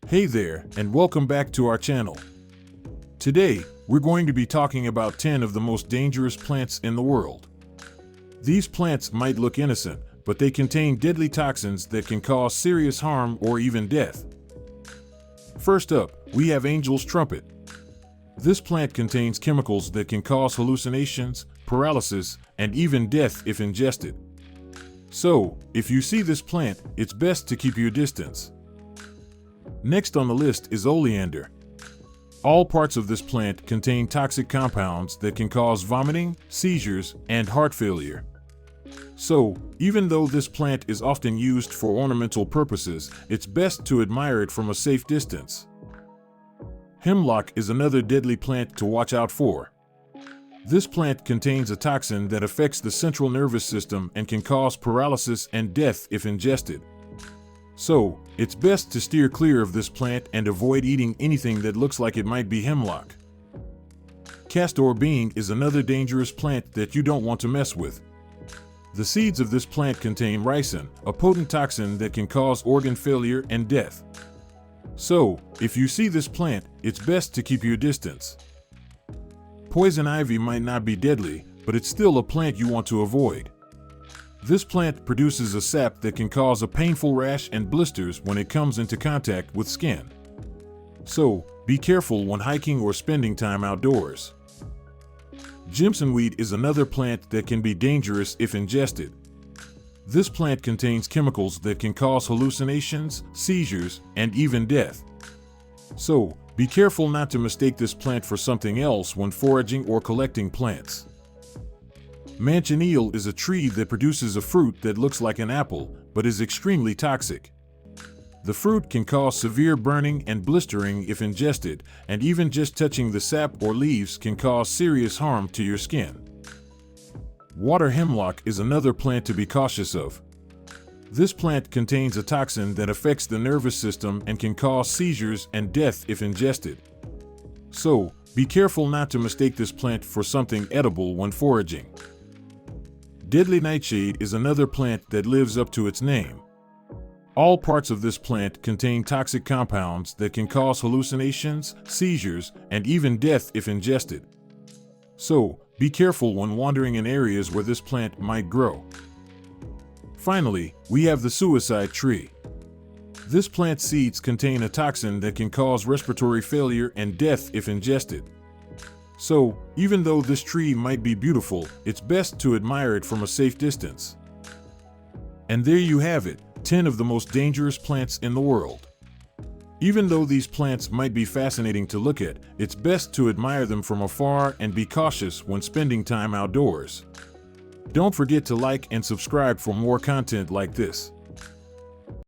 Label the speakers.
Speaker 1: Hey there, and welcome back to our channel. Today, we're going to be talking about 10 of the most dangerous plants in the world. These plants might look innocent, but they contain deadly toxins that can cause serious harm or even death. First up, we have angel's trumpet. This plant contains chemicals that can cause hallucinations, paralysis, and even death if ingested. So, if you see this plant, it's best to keep your distance. Next on the list is oleander. All parts of this plant contain toxic compounds that can cause vomiting, seizures, and heart failure. So, even though this plant is often used for ornamental purposes, it's best to admire it from a safe distance. Hemlock is another deadly plant to watch out for. This plant contains a toxin that affects the central nervous system and can cause paralysis and death if ingested. So, it's best to steer clear of this plant and avoid eating anything that looks like it might be hemlock. Castor bean is another dangerous plant that you don't want to mess with. The seeds of this plant contain ricin, a potent toxin that can cause organ failure and death. So, if you see this plant, it's best to keep your distance. Poison ivy might not be deadly, but it's still a plant you want to avoid. This plant produces a sap that can cause a painful rash and blisters when it comes into contact with skin. So, be careful when hiking or spending time outdoors. Jimsonweed is another plant that can be dangerous if ingested. This plant contains chemicals that can cause hallucinations, seizures, and even death. So, be careful not to mistake this plant for something else when foraging or collecting plants. Manchineel is a tree that produces a fruit that looks like an apple, but is extremely toxic. The fruit can cause severe burning and blistering if ingested, and even just touching the sap or leaves can cause serious harm to your skin. Water hemlock is another plant to be cautious of. This plant contains a toxin that affects the nervous system and can cause seizures and death if ingested. So, be careful not to mistake this plant for something edible when foraging. Deadly nightshade is another plant that lives up to its name. All parts of this plant contain toxic compounds that can cause hallucinations, seizures, and even death if ingested. So, be careful when wandering in areas where this plant might grow. Finally, we have the suicide tree. This plant's seeds contain a toxin that can cause respiratory failure and death if ingested. So, even though this tree might be beautiful, it's best to admire it from a safe distance. And there you have it, 10 of the most dangerous plants in the world. Even though these plants might be fascinating to look at, it's best to admire them from afar and be cautious when spending time outdoors. Don't forget to like and subscribe for more content like this.